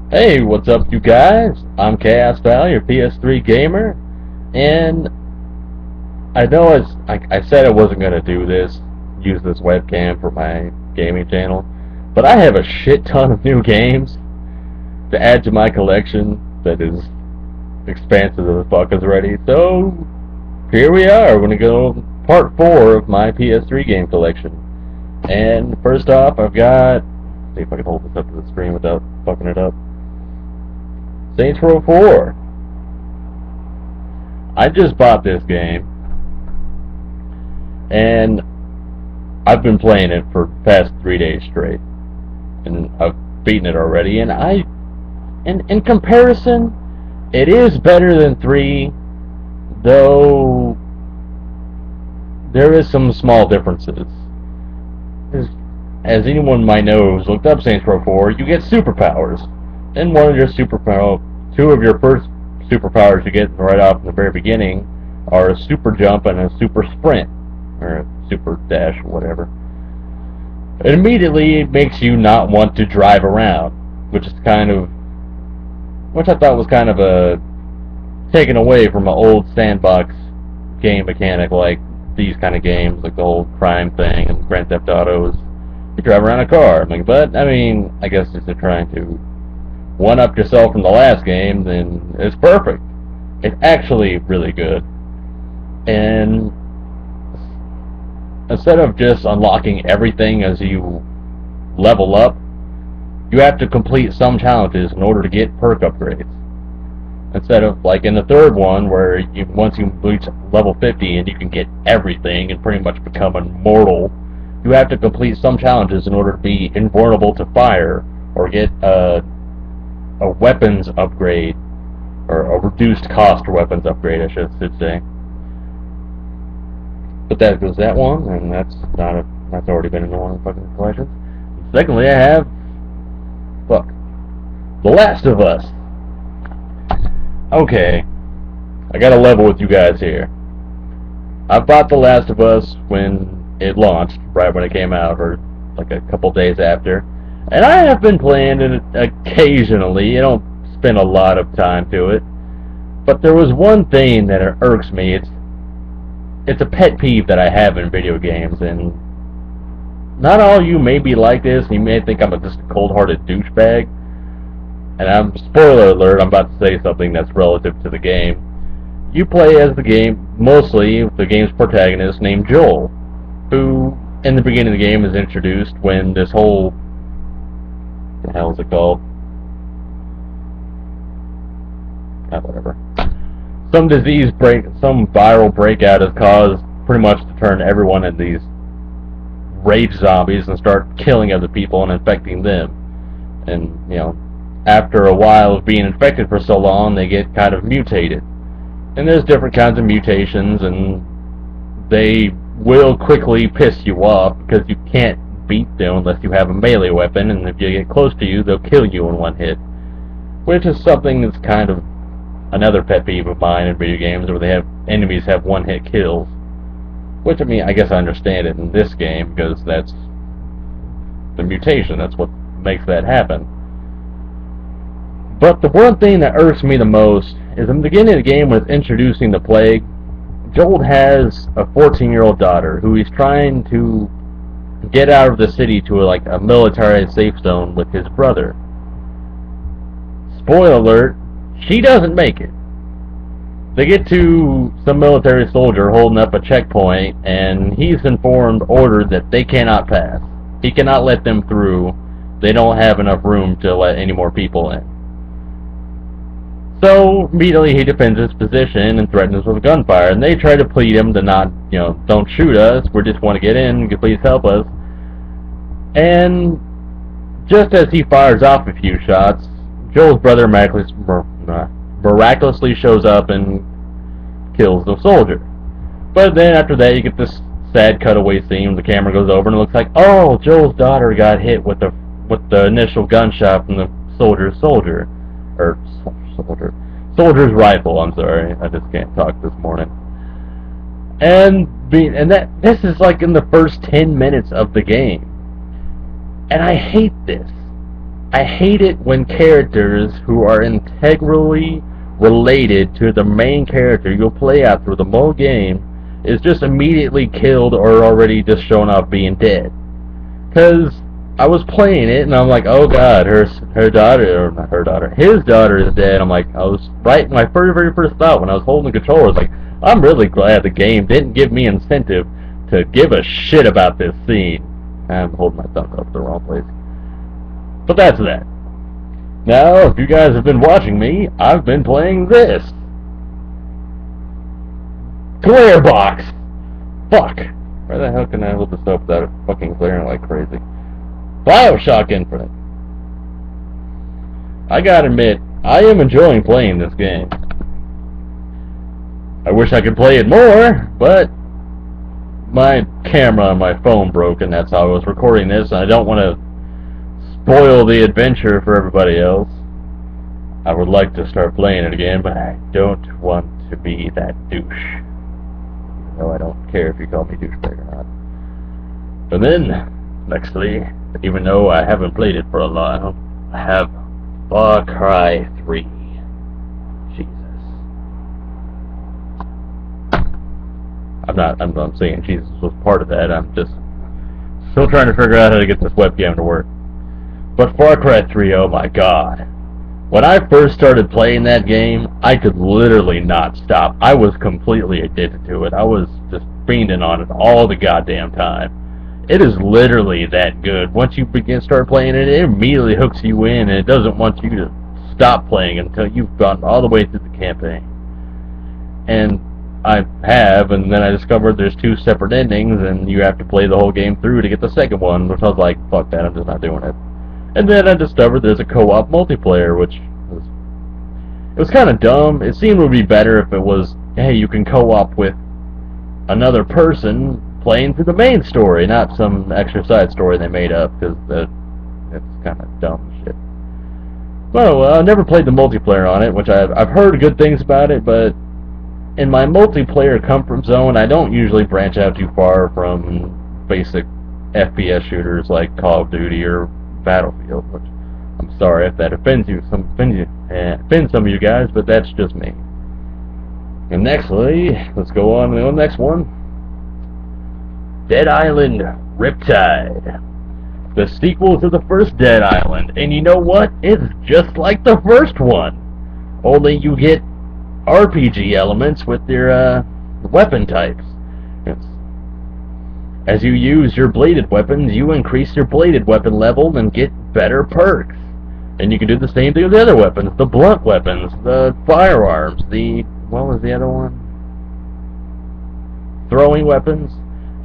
Hey, what's up, you guys? I'm Chaos Val, your PS3 gamer, and I know I said I wasn't gonna do this, use this webcam for my gaming channel, but I have a shit ton of new games to add to my collection that is expansive as fuck as already. So here we are. We're gonna go part 4 of my PS3 game collection. And first off, I've got, see if I can hold this up to the screen without fucking it up. Saints Row 4. I just bought this game, and I've been playing it for the past 3 days straight, and I've beaten it already. And in comparison, it is better than 3, though there is some small differences. As anyone might know who's looked up Saints Row 4, you get superpowers, and two of your first superpowers you get right off in the very beginning are a super jump and a super sprint, or a super dash, or whatever. It immediately makes you not want to drive around, which I thought was kind of a taken away from an old sandbox game mechanic like these kind of games, like the whole crime thing and Grand Theft Autos. You drive around a car. But I mean, I guess if they're trying to one up yourself from the last game, then it's perfect. It's actually really good. And instead of just unlocking everything as you level up, you have to complete some challenges in order to get perk upgrades. Instead of like in the third one, where once you reach level 50 and you can get everything and pretty much become immortal, you have to complete some challenges in order to be invulnerable to fire or get a weapons upgrade, or a reduced cost weapons upgrade, I should say. But that goes that one, and that's already been in one of the fucking collections. Secondly, I have The Last of Us. Okay, I gotta level with you guys here. I bought The Last of Us when it launched, right when it came out, or like a couple days after. And I have been playing it occasionally. I don't spend a lot of time to it. But there was one thing that irks me. It's a pet peeve that I have in video games, and not all you may be like this, and you may think I'm just a cold-hearted douchebag. And spoiler alert, I'm about to say something that's relative to the game. You play as mostly the game's protagonist named Joel, who, in the beginning of the game, is introduced when this whole, what the hell is it called? Whatever. Some viral breakout has caused pretty much to turn everyone into these rage zombies and start killing other people and infecting them. And, after a while of being infected for so long, they get kind of mutated. And there's different kinds of mutations, and they will quickly piss you off because you can't beat them unless you have a melee weapon, and if you get close to you, they'll kill you in one hit. Which is something that's kind of another pet peeve of mine in video games, where enemies have one-hit kills. Which, I guess I understand it in this game, because that's the mutation, that's what makes that happen. But the one thing that irks me the most is in the beginning of the game when it's introducing the plague, Joel has a 14-year-old daughter who he's trying to get out of the city to a military safe zone with his brother. Spoiler alert, she doesn't make it. They get to some military soldier holding up a checkpoint, and he's ordered that they cannot pass. He cannot let them through. They don't have enough room to let any more people in. So, immediately he defends his position and threatens with gunfire, and they try to plead him to not, don't shoot us, we just want to get in, please help us. And just as he fires off a few shots, Joel's brother miraculously shows up and kills the soldier. But then after that, you get this sad cutaway scene where the camera goes over and it looks like, oh, Joel's daughter got hit with the initial gunshot from the soldier's rifle. I'm sorry, I just can't talk this morning. And this is like in the first 10 minutes of the game, and I hate this. I hate it when characters who are integrally related to the main character you'll play out through the whole game is just immediately killed or already just shown up being dead. Because I was playing it and I'm like, oh god, her daughter, or not her daughter, his daughter is dead. I'm like, I was right. My very first thought when I was holding the controller was like, I'm really glad the game didn't give me incentive to give a shit about this scene. I'm holding my thumb up the wrong place. But that's that. Now, if you guys have been watching me, I've been playing this. Glare box! Fuck! Where the hell can I hold this up without it fucking glaring like crazy? BioShock Infinite. I gotta admit, I am enjoying playing this game. I wish I could play it more, but my camera on my phone broke, and that's how I was recording this, and I don't want to spoil the adventure for everybody else. I would like to start playing it again, but I don't want to be that douche. No, I don't care if you call me douchebag or not. And then, nextly, even though I haven't played it for a while, I have Far Cry 3. Jesus. I'm saying Jesus was part of that. I'm just still trying to figure out how to get this webcam to work. But Far Cry 3, oh my god. When I first started playing that game, I could literally not stop. I was completely addicted to it. I was just fiending on it all the goddamn time. It is literally that good. Once you start playing it, it immediately hooks you in, and it doesn't want you to stop playing until you've gotten all the way through the campaign. And I have, and then I discovered there's 2 separate endings, and you have to play the whole game through to get the second one, which I was like, fuck that, I'm just not doing it. And then I discovered there's a co-op multiplayer, which was kind of dumb. It seemed it would be better if it was, hey, you can co-op with another person playing through the main story, not some extra side story they made up, because it's kind of dumb shit. Well, I never played the multiplayer on it, which I've heard good things about it, but in my multiplayer comfort zone, I don't usually branch out too far from basic FPS shooters like Call of Duty or Battlefield, which I'm sorry if that offends some of you guys, but that's just me. And nextly, let's go on to the next one. Dead Island Riptide. The sequel to the first Dead Island, and you know what? It's just like the first one. Only you get RPG elements with your weapon types. As you use your bladed weapons, you increase your bladed weapon level and get better perks. And you can do the same thing with the other weapons, the blunt weapons, the firearms, what was the other one? Throwing weapons,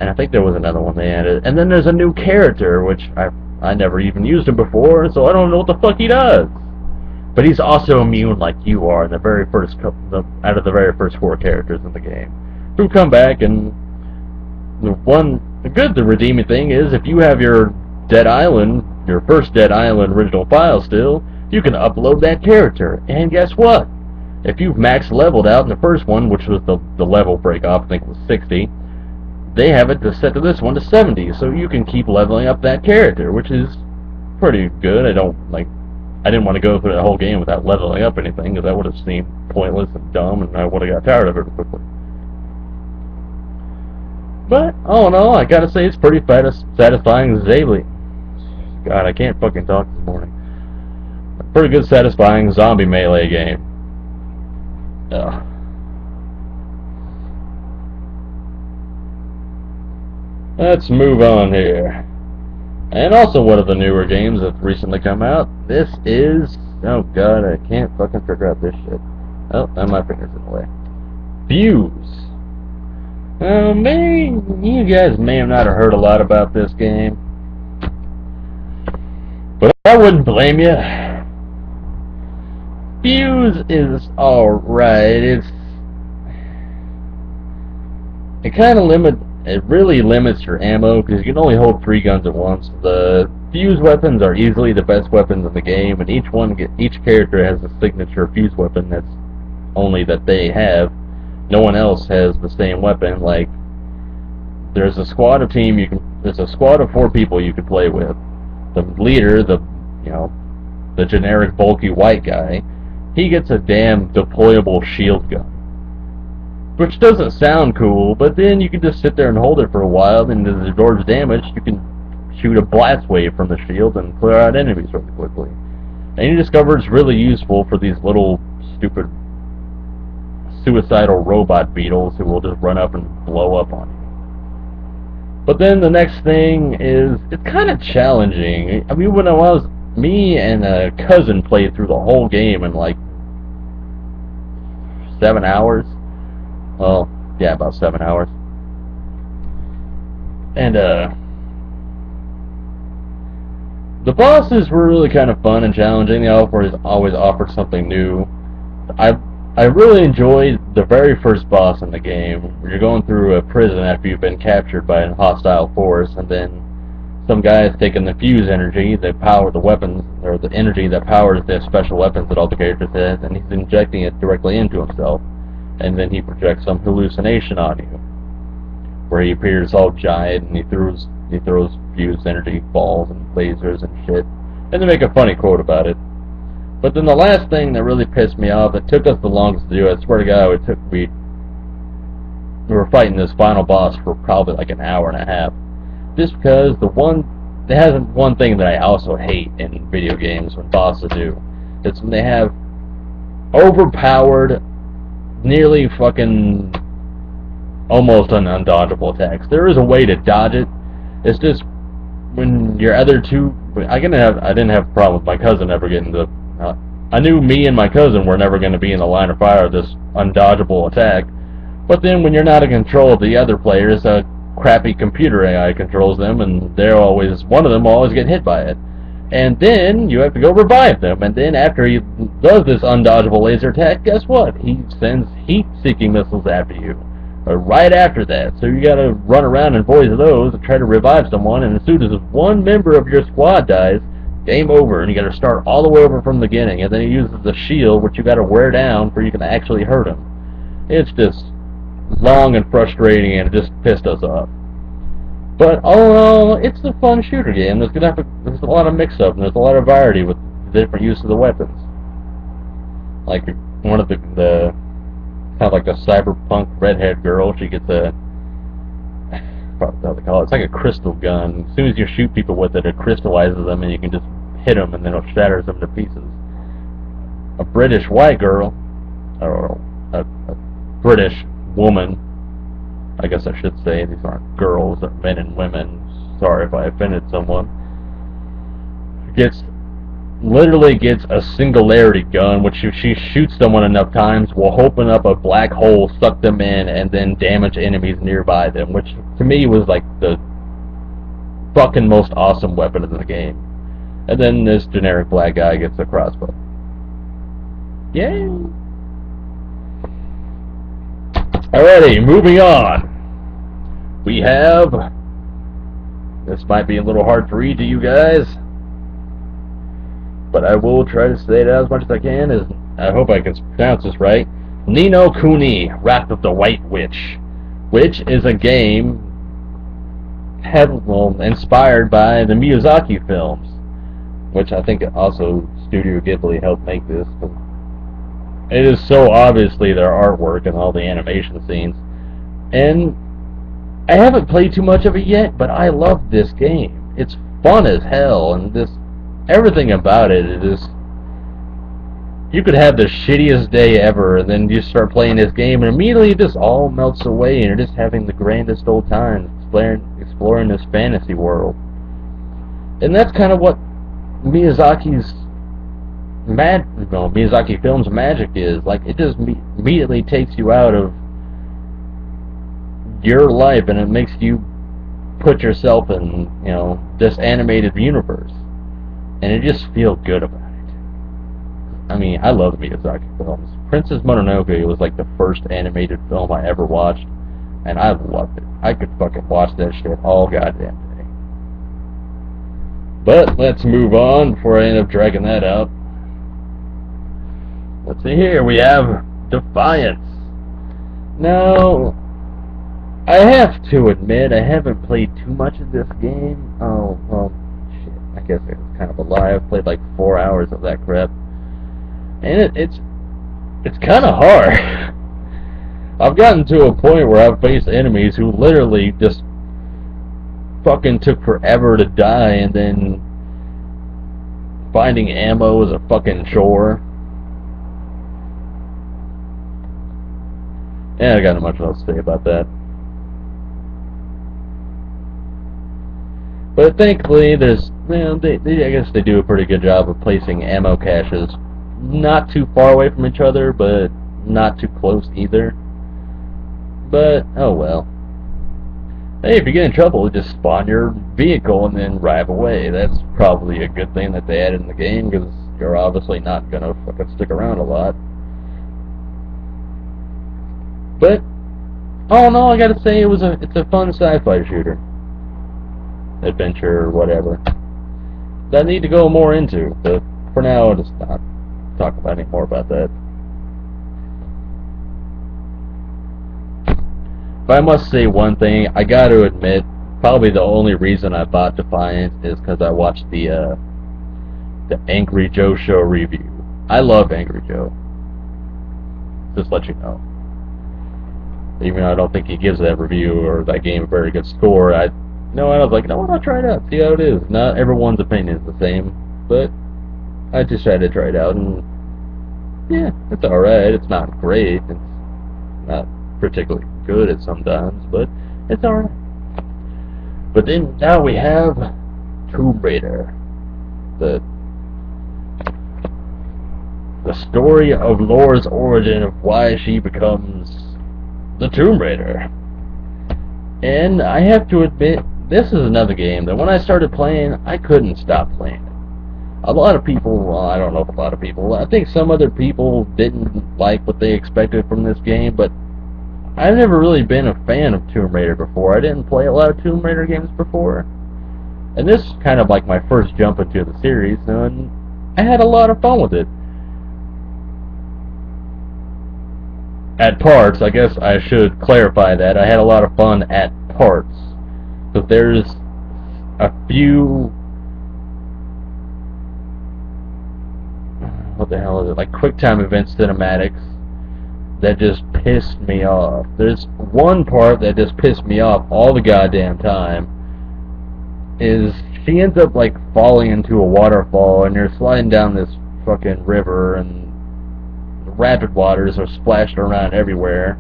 and I think there was another one they added. And then there's a new character, which I never even used him before, so I don't know what the fuck he does. But he's also immune like you are in the very first out of the very first 4 characters in the game. Who come back, and the redeeming thing is if you have your Dead Island, your first Dead Island original file still, you can upload that character. And guess what? If you've max leveled out in the first one, which was the level break off, I think it was 60, they have it set to this one to 70, so you can keep leveling up that character, which is pretty good. I didn't want to go through the whole game without leveling up anything, because that would have seemed pointless and dumb, and I would have got tired of it quickly. But, all in all, I gotta say it's pretty satisfying visually. God, I can't fucking talk this morning. A pretty good satisfying zombie melee game. Ugh. Let's move on here. And also one of the newer games that's recently come out. This is... oh god, I can't fucking figure out this shit. Oh, and my finger's in the way. Fuse. You guys may have not heard a lot about this game. But I wouldn't blame you. Fuse is alright. It really limits your ammo, because you can only hold 3 guns at once. The fuse weapons are easily the best weapons in the game, and each character has a signature fuse weapon that's only that they have. No one else has the same weapon. Like, there's a squad of 4 people you can play with. The leader, the generic bulky white guy, he gets a damn deployable shield gun. Which doesn't sound cool, but then you can just sit there and hold it for a while, and as it absorbs damage, you can shoot a blast wave from the shield and clear out enemies really quickly. And you discover it's really useful for these little stupid suicidal robot beetles who will just run up and blow up on you. But then the next thing is, it's kind of challenging. I mean, me and a cousin played through the whole game in like 7 hours. Well, yeah, about 7 hours. And, the bosses were really kind of fun and challenging. They always offered something new. I really enjoyed the very first boss in the game, where you're going through a prison after you've been captured by a hostile force, and then some guy has taken the fuse energy that power the weapons, or the energy that powers the special weapons that all the characters have, and he's injecting it directly into himself. And then he projects some hallucination on you, where he appears all giant and he throws fused energy balls and lasers and shit, and they make a funny quote about it. But then the last thing that really pissed me off, it took us the longest to do. I swear to God, we were fighting this final boss for probably like an hour and a half, just because it has one thing that I also hate in video games when bosses do. It's when they have overpowered, nearly fucking almost undodgeable attacks. There is a way to dodge it. It's just when your other two, I didn't have a problem with my cousin ever getting the. I knew me and my cousin were never going to be in the line of fire of this undodgeable attack. But then when you're not in control of the other players, a crappy computer AI controls them, and one of them will always get hit by it. And then you have to go revive them, and then after he does this undodgeable laser attack, guess what? He sends heat-seeking missiles after you, right after that. So you gotta run around and voice those and try to revive someone, and as soon as one member of your squad dies, game over, and you gotta start all the way over from the beginning, and then he uses the shield, which you gotta wear down before you can actually hurt him. It's just long and frustrating, and it just pissed us off. But all in all, it's a fun shooter game. There's a lot of mix-up, and there's a lot of variety with the different use of the weapons. Like one of the kind of like a cyberpunk redhead girl, she gets a, I forgot what they call it. It's like a crystal gun. As soon as you shoot people with it, it crystallizes them, and you can just hit them, and then it shatters them to pieces. A British white girl, or a British woman, I guess I should say, these aren't girls, they're men and women, sorry if I offended someone, literally gets a singularity gun, which if she shoots someone enough times will open up a black hole, suck them in, and then damage enemies nearby them, which to me was like the fucking most awesome weapon in the game. And then this generic black guy gets a crossbow. Yay! Alrighty, moving on. We have, this might be a little hard to read to you guys, but I will try to say it as much as I can. I hope I can pronounce this right. Ni no Kuni, Wrath of the White Witch, which is a game inspired by the Miyazaki films, which I think also Studio Ghibli helped make this. It is so obviously their artwork and all the animation scenes. And I haven't played too much of it yet, but I love this game. It's fun as hell, and everything about it is, you could have the shittiest day ever, and then you start playing this game, and immediately it just all melts away, and you're just having the grandest old time exploring this fantasy world. And that's kind of what Miyazaki Films' magic is. Like, it just immediately takes you out of your life, and it makes you put yourself in, this animated universe, and it just feels good about it. I mean, I love Miyazaki films. Princess Mononoke was like the first animated film I ever watched, and I loved it. I could fucking watch that shit all goddamn day. But let's move on before I end up dragging that out. Let's see here, we have Defiance. Now, I have to admit, I haven't played too much of this game. Oh, well, shit. I guess it's kind of a lie. I've played like 4 hours of that crap, and it's kind of hard. I've gotten to a point where I've faced enemies who literally just fucking took forever to die, and then finding ammo is a fucking chore. Yeah, I got not much else to say about that. But thankfully, there's, I guess they do a pretty good job of placing ammo caches not too far away from each other, but not too close either. But, oh well. Hey, if you get in trouble, just spawn your vehicle and then drive away. That's probably a good thing that they added in the game, because you're obviously not gonna fucking stick around a lot. But, all in all, I gotta say, it's a fun sci-fi shooter. Adventure, or whatever. That I need to go more into, but for now, I'll just not talk about any more about that. If I must say one thing, I gotta admit, probably the only reason I bought Defiance is because I watched the Angry Joe Show review. I love Angry Joe. Just let you know. Even though I don't think he gives that review or that game a very good score, I was like, no, I'll try it out, see how it is. Not everyone's opinion is the same, but I decided to try it out, and yeah, it's alright. It's not great. It's not particularly good at sometimes, but it's alright. But then now we have Tomb Raider, the story of Laura's origin, of why she becomes the Tomb Raider. And I have to admit, this is another game that when I started playing, I couldn't stop playing it. A lot of people, well, I don't know if a lot of people, I think some other people didn't like what they expected from this game, but I've never really been a fan of Tomb Raider before. I didn't play a lot of Tomb Raider games before. And this is kind of like my first jump into the series, and I had a lot of fun with it. At parts, I guess I should clarify that. I had a lot of fun at parts. But there's a few, what the hell is it, like QuickTime event cinematics that just pissed me off. There's one part that just pissed me off all the goddamn time, is she ends up like falling into a waterfall, and you're sliding down this fucking river, and the rapid waters are splashed around everywhere,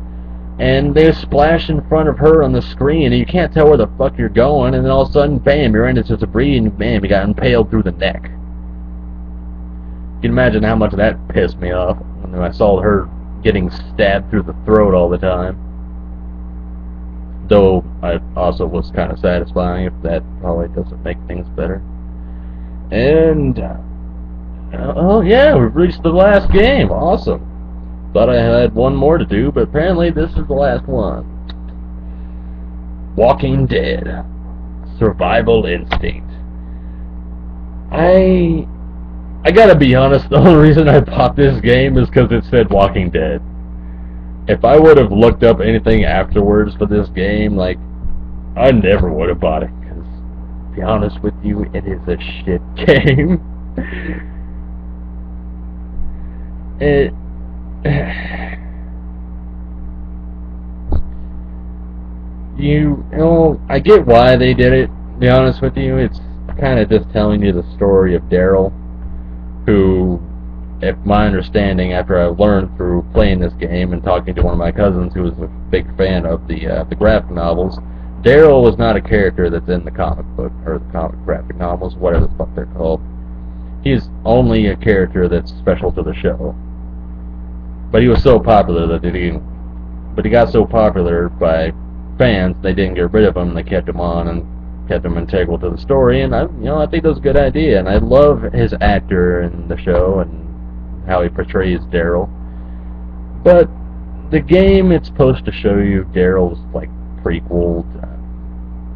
and they splash in front of her on the screen, and you can't tell where the fuck you're going, and then all of a sudden, bam, you're into debris, and bam, you got impaled through the neck. You can imagine how much that pissed me off when I saw her getting stabbed through the throat all the time. Though, I also was kind of satisfying, if that probably doesn't make things better. And, oh yeah, we've reached the last game. Awesome. Thought I had one more to do, but apparently this is the last one. Walking Dead. Survival Instinct. I gotta be honest, the only reason I bought this game is because it said Walking Dead. If I would have looked up anything afterwards for this game, like, I never would have bought it, because, to be honest with you, it is a shit game. You know, I get why they did it, to be honest with you. It's kind of just telling you the story of Daryl, who, if my understanding, after I learned through playing this game and talking to one of my cousins who was a big fan of the graphic novels, Daryl was not a character that's in the comic book, or the comic graphic novels, whatever the fuck they're called. He's only a character that's special to the show. But he was so popular that he got so popular by fans, they didn't get rid of him, they kept him on and kept him integral to the story, and I think that's a good idea, and I love his actor in the show and how he portrays Daryl. But the game, it's supposed to show you Daryl's like prequel to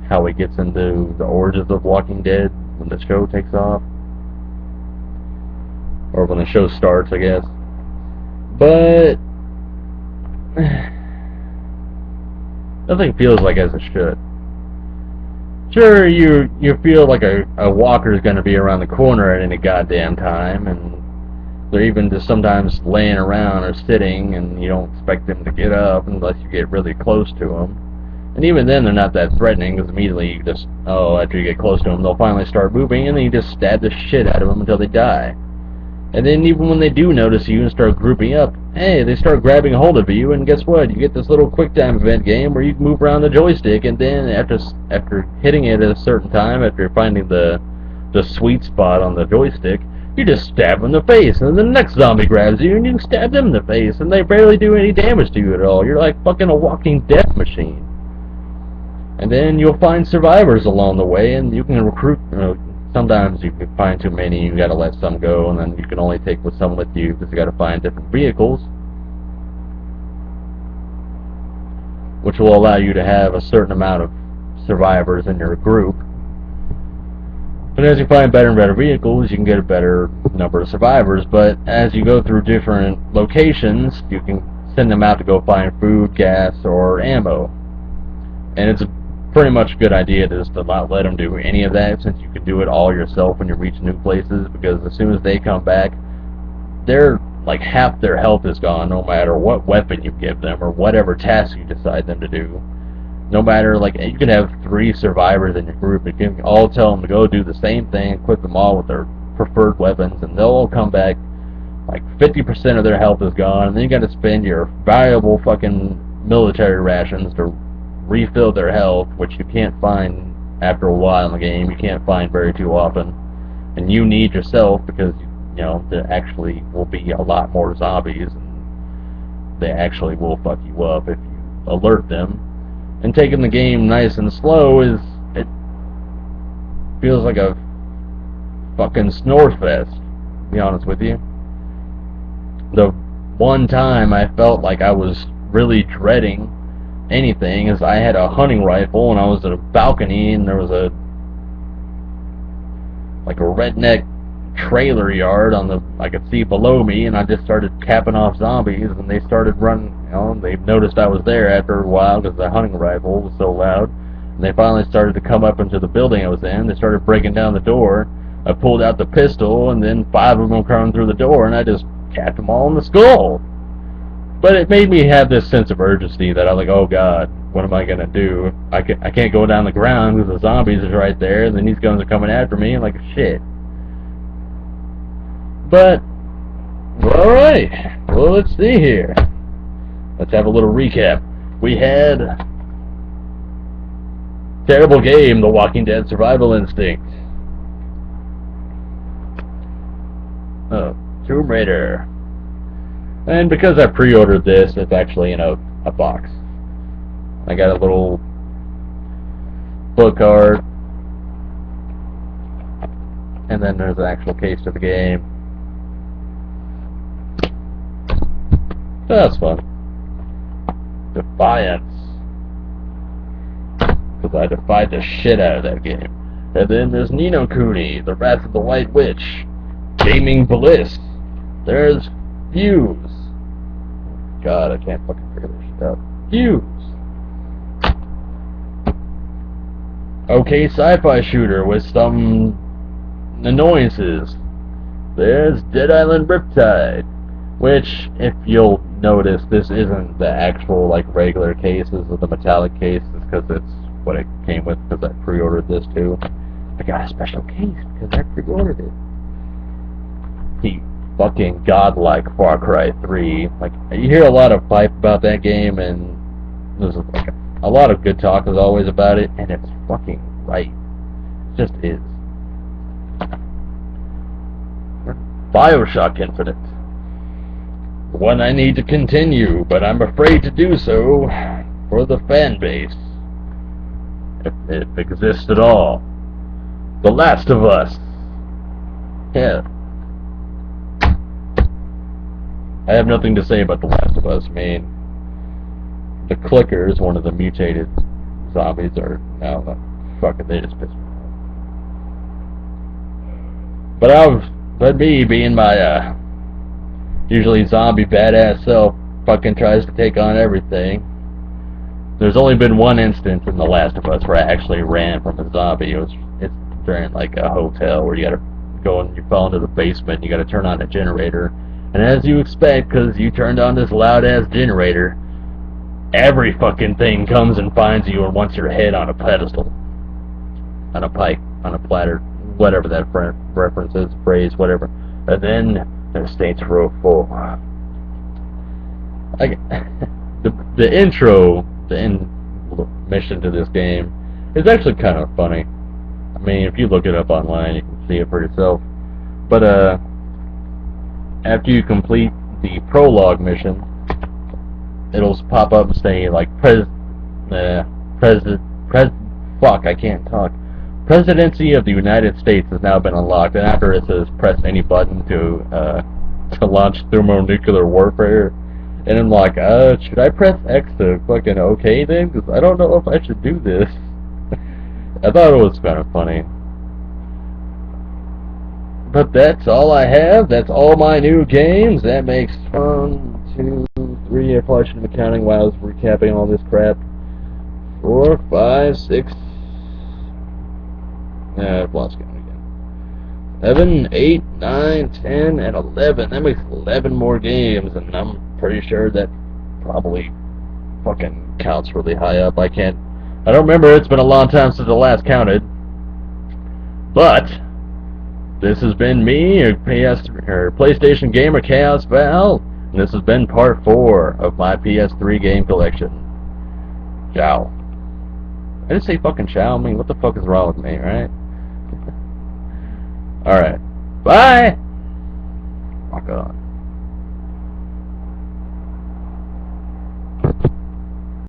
how he gets into the origins of Walking Dead when the show takes off, or when the show starts, I guess. But nothing feels like as it should. Sure, you feel like a walker's gonna be around the corner at any goddamn time, and they're even just sometimes laying around or sitting, and you don't expect them to get up unless you get really close to them. And even then, they're not that threatening, because immediately you just, after you get close to them, they'll finally start moving, and then you just stab the shit out of them until they die. And then even when they do notice you and start grouping up, hey, they start grabbing a hold of you, and guess what? You get this little quick time event game where you can move around the joystick, and then after hitting it at a certain time, after finding the sweet spot on the joystick, you just stab them in the face, and then the next zombie grabs you, and you can stab them in the face, and they barely do any damage to you at all. You're like fucking a walking death machine. And then you'll find survivors along the way, and you can recruit. Sometimes you can find too many, you gotta let some go, and then you can only take with some with you, because you gotta find different vehicles, which will allow you to have a certain amount of survivors in your group. And as you find better and better vehicles, you can get a better number of survivors, but as you go through different locations, you can send them out to go find food, gas, or ammo. And it's pretty much a good idea just to not let them do any of that, since you can do it all yourself when you reach new places, because as soon as they come back, they're like half their health is gone, no matter what weapon you give them or whatever task you decide them to do. No matter, like, you can have 3 survivors in your group, you can all tell them to go do the same thing, equip them all with their preferred weapons, and they'll all come back like 50% of their health is gone, and then you gotta spend your valuable fucking military rations to refill their health, which you can't find after a while in the game. You can't find very too often, and you need yourself, because there actually will be a lot more zombies, and they actually will fuck you up if you alert them. And taking the game nice and slow it feels like a fucking snore fest, to be honest with you. The one time I felt like I was really dreading anything is I had a hunting rifle, and I was at a balcony, and there was a redneck trailer yard I could see below me, and I just started capping off zombies, and they started running. They noticed I was there after a while because the hunting rifle was so loud, and they finally started to come up into the building I was in. They started breaking down the door. I pulled out the pistol, and then 5 of them coming through the door, and I just capped them all in the skull. But it made me have this sense of urgency that I'm like, oh god, what am I going to do? I can't go down the ground because the zombies is right there, and then these guns are coming after me, and like, shit. But, alright, well, let's see here. Let's have a little recap. We had terrible game, The Walking Dead Survival Instinct. Tomb Raider. And because I pre-ordered this, it's actually in a box. I got a little book card, and then there's an actual case to the game. So that's fun. Defiance. Because I defied the shit out of that game. And then there's Ni no Kuni, The Wrath of the White Witch. Gaming Bliss. There's Fuse. God, I can't fucking figure this shit out. Fuse. Okay, sci-fi shooter with some annoyances. There's Dead Island Riptide, which, if you'll notice, this isn't the actual, regular cases of the metallic cases, because it's what it came with, because I pre-ordered this too. I got a special case because I pre-ordered it. The fucking godlike Far Cry 3. You hear a lot of hype about that game, and there's a lot of good talk as always about it, and it's fucking right. It just is. BioShock Infinite. One I need to continue, but I'm afraid to do so for the fan base, if it exists at all. The Last of Us. Yeah. I have nothing to say about The Last of Us. I mean, the clickers, one of the mutated zombies, are fuck it, they just piss me off. But me being my usually zombie badass self fucking tries to take on everything. There's only been one instance in The Last of Us where I actually ran from a zombie. It's during like a hotel where you gotta go and you fall into the basement. You gotta turn on a generator, and as you expect, because you turned on this loud ass generator, every fucking thing comes and finds you and wants your head on a pedestal, on a pike, on a platter, whatever that reference is, phrase, whatever. And then the Saints Row 4. Like the intro, the end mission to this game is actually kind of funny. I mean, if you look it up online, you can see it for yourself. But after you complete the prologue mission, it'll pop up and say like fuck, I can't talk. Presidency of the United States has now been unlocked, and after it says press any button to launch thermonuclear warfare. And I'm like, should I press X to fucking okay then? Because I don't know if I should do this. I thought it was kind of funny. But that's all I have. That's all my new games. That makes 1, 2, 3. I probably shouldn't be counting while I was recapping all this crap. 4, 5, 6. I've lost count again. 7, 8, 9, 10, and 11. That makes 11 more games, and I'm pretty sure that probably fucking counts really high up. I don't remember. It's been a long time since I last counted. But this has been me, PlayStation Gamer Chaos Val, and this has been part 4 of my PS3 game collection. Ciao. I didn't say fucking ciao. I mean, what the fuck is wrong with me, right? Alright. Bye! Fuck on.